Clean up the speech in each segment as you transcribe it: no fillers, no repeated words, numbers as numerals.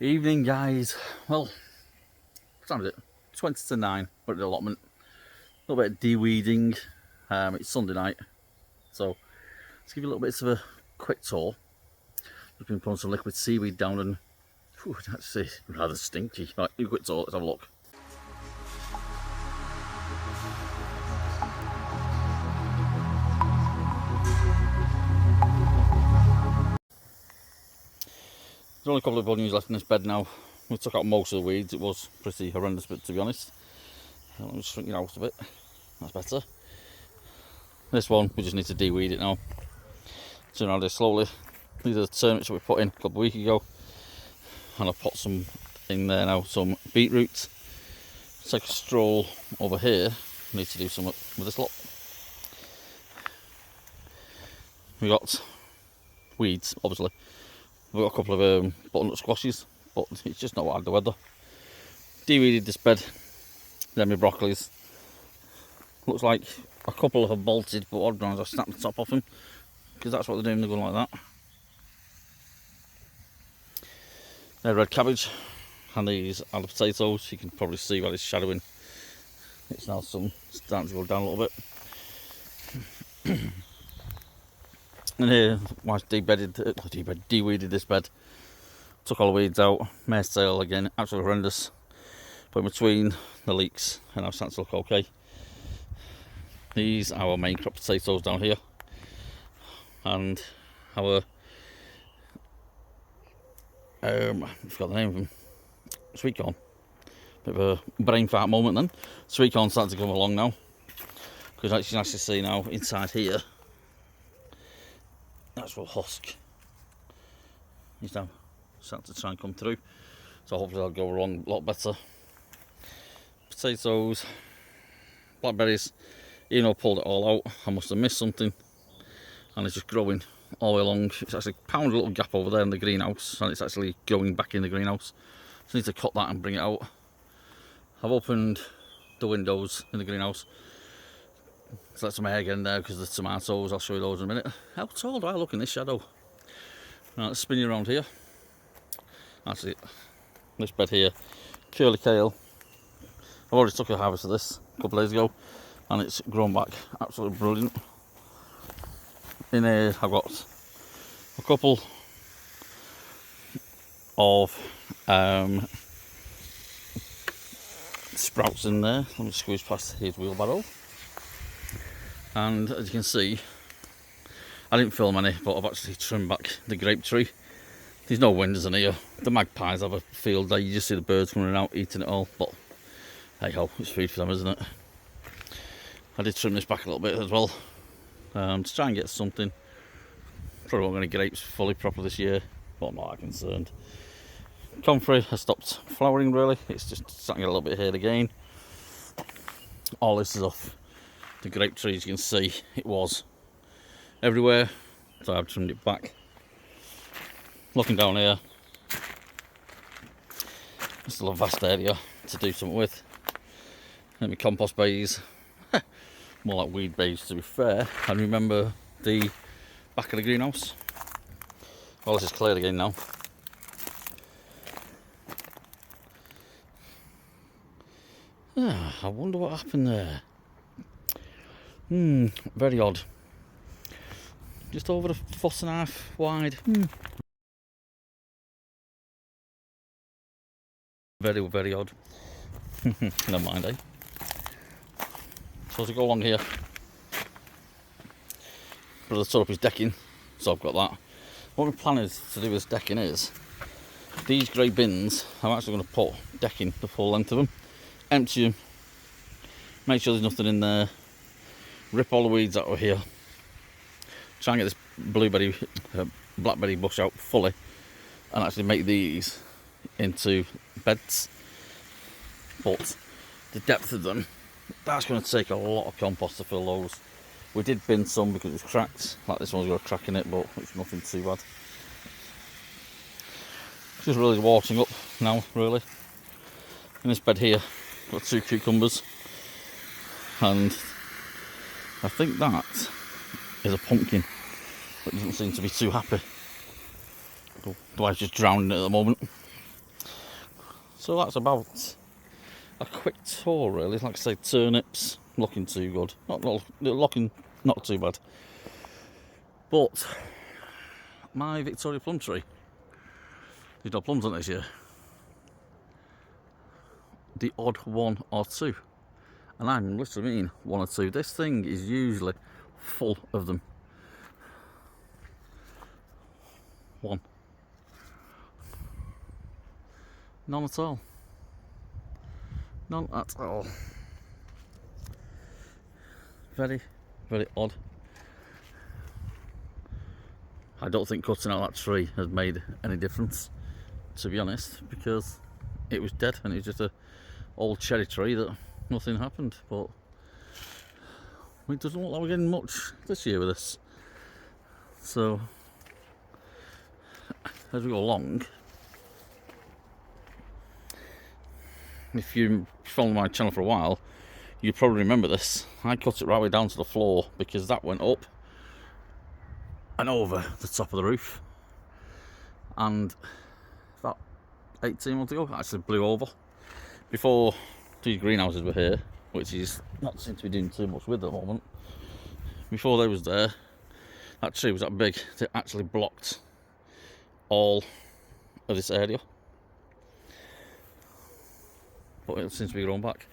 Evening, guys. Well, what time is it? 20 to 9. We're at the allotment. A little bit of de-weeding. It's Sunday night, so let's give you a little bit of a quick tour. We've been putting some liquid seaweed down, and that's rather stinky. Right, do a quick tour. Let's have a look. There's only a couple of bunnies left in this bed now. We took out most of the weeds. It was pretty horrendous, but to be honest, let me just shrink it out a bit. That's better. This one, we just need to de-weed it now. Turn around it slowly. These are the turnips that we put in a couple of weeks ago, and I've put some in there now, some beetroot. Take a stroll over here. We need to do something with this lot. We got weeds, obviously. We've got a couple of butternut squashes, but it's just not what I had the weather. De-weeded this bed. Then my broccolis. Looks like a couple have bolted, but odd ones I snapped the top off them, because that's what they're doing. They're going like that. They're red cabbage, and these are the potatoes. You can probably see where it's shadowing. It's now starting to go down a little bit. And here, once de-weeded this bed, took all the weeds out, mare's tail again, absolutely horrendous. But in between the leeks, and now starting to look okay. These are our main crop potatoes down here, and our I forgot the name of them, sweet corn. Bit of a brain fart moment then. Sweet corn's starting to come along now, because as you can actually see now inside here, that's what husk. He's now starting to try and come through, so hopefully that'll go along a lot better. Potatoes, blackberries. Even though I pulled it all out, I must have missed something, and it's just growing all the way along. It's actually found a little gap over there in the greenhouse, and it's actually going back in the greenhouse. So I need to cut that and bring it out. I've opened the windows in the greenhouse to let some air get in there because of the tomatoes. I'll show you those in a minute. How tall do I look in this shadow? Right, let's spin you around here. That's it. This bed here, curly kale. I've already took a harvest of this a couple of days ago, and it's grown back absolutely brilliant. In here I've got a couple of sprouts in there. Let me squeeze past his wheelbarrow. And as you can see, I didn't film any, but I've actually trimmed back the grape tree. There's no windows in here. The magpies have a field day. You just see the birds running out eating it all, but hey ho, it's food for them, isn't it? I did trim this back a little bit as well, to try and get something. Probably won't get any grapes fully proper this year, but I'm not that concerned. Comfrey has stopped flowering really. It's just starting to get a little bit here again. All this is off the grape trees. You can see it was everywhere, so I've trimmed it back. Looking down here, there's still a vast area to do something with. Let me compost bays. More like weed bays to be fair. And remember the back of the greenhouse? Well, this is cleared again now. I wonder what happened there. Very odd. Just over a 1.5 foot wide. Very, very odd. Never mind, eh? So to go along here, brother tore up his decking, so I've got that. What my plan is to do with this decking is, these grey bins, I'm actually going to put decking the full length of them, empty them, make sure there's nothing in there, rip all the weeds out of here, try and get this blackberry bush out fully, and actually make these into beds. But the depth of them, that's going to take a lot of compost to fill those. We did bin some because it was cracked, like this one's got a crack in it, but it's nothing too bad. Just really watering up now, really. In this bed here, got 2 cucumbers, and I think that is a pumpkin, but it doesn't seem to be too happy. The wife's just drowning it at the moment. So that's about a quick tour really. Like I say, turnips looking too good. Looking not too bad. But my Victoria plum tree, there's no plums on this year. The odd one or two. And I'm literally mean one or two. This thing is usually full of them. One. None at all. None at all. Very, very odd. I don't think cutting out that tree has made any difference, to be honest, because it was dead and it was just a old cherry tree that nothing happened. But it doesn't look like we're getting much this year with this. So as we go along, if you follow my channel for a while, you probably remember this. I cut it right way down to the floor because that went up and over the top of the roof, and about 18 months ago actually blew over. Before these greenhouses were here, which is not seem to be doing too much with at the moment, before they was there, that tree was that big that actually blocked all of this area. But it seems to be growing back.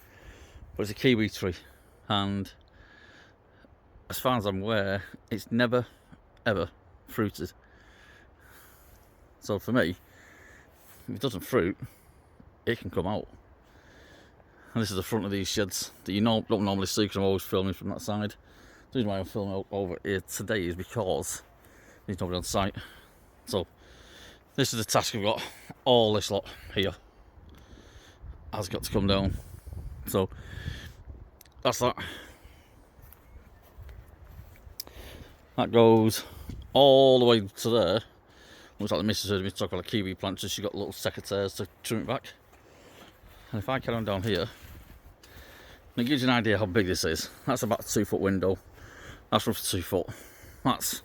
But it's a kiwi tree, and as far as I'm aware, it's never ever fruited. So for me, if it doesn't fruit, it can come out. And this is the front of these sheds that you don't normally see because I'm always filming from that side. The reason why I'm filming over here today is because there's nobody on site. So this is the task we've got. All this lot here has got to come down. So that's that. That goes all the way to there. Looks like the missus heard me talk about a kiwi plant, so she got little secateurs to trim it back. And if I carry on down here, and it gives you an idea how big this is. That's about a 2 foot window. That's roughly 2 foot. That's,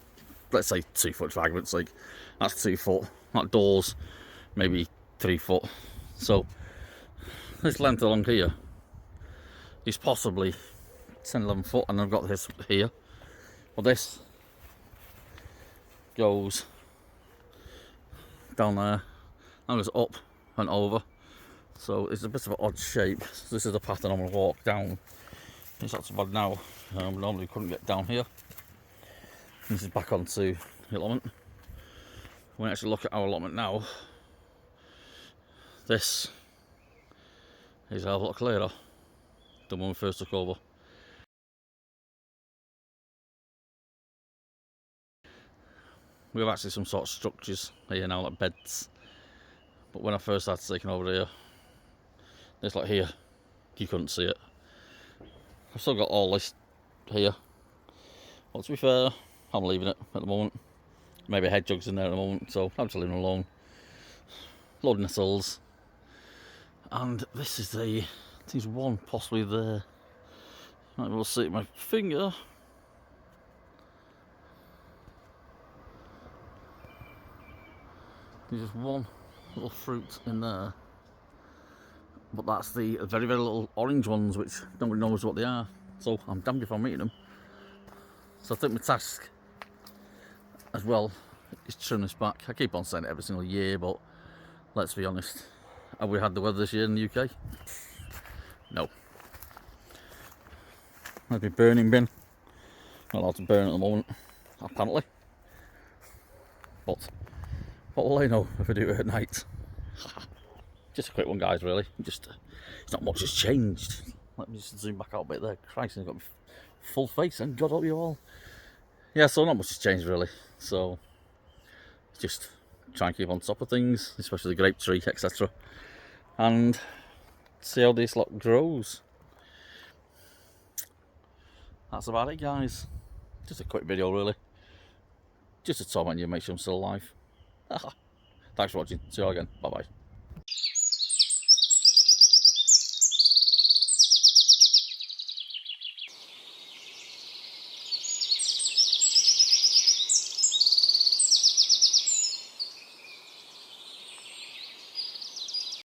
let's say 2 foot for argument's sake. That's 2 foot. That door's maybe 3 foot. So this length along here is possibly 10, 11 foot, and I've got this here. Well, this goes down there, and goes up and over. So it's a bit of an odd shape. So this is the path that I'm going to walk down. It's not so bad now. Normally couldn't get down here. This is back onto the allotment. When I actually look at our allotment now, this is a hell of a lot clearer than when we first took over. We have actually some sort of structures here now, like beds. But when I first started taking over here, this like here, you couldn't see it. I've still got all this here. But to be fair, I'm leaving it at the moment. Maybe a hedgehog's in there at the moment, so I'm just leaving it alone. Load of nettles. And this is the, I think there's one possibly there. Might be able to see my finger. There's just one little fruit in there, but that's the very, very little orange ones, which nobody knows what they are. So I'm damned if I'm eating them. So I think my task as well is trim this back. I keep on saying it every single year, but let's be honest. Have we had the weather this year in the UK? No. There's my burning bin. Not allowed to burn at the moment, apparently. But what will I know if I do it at night? Just a quick one, guys, really. Just, it's not much has changed. Let me just zoom back out a bit there. Christ, I've got my full face, and God help you all. Yeah, so not much has changed, really. So, just try and keep on top of things, especially the grape tree, etc. And see how this lot grows. That's about it, guys. Just a quick video, really. Just to torment you, make sure I'm still alive. Thanks for watching. See you all again. Bye bye.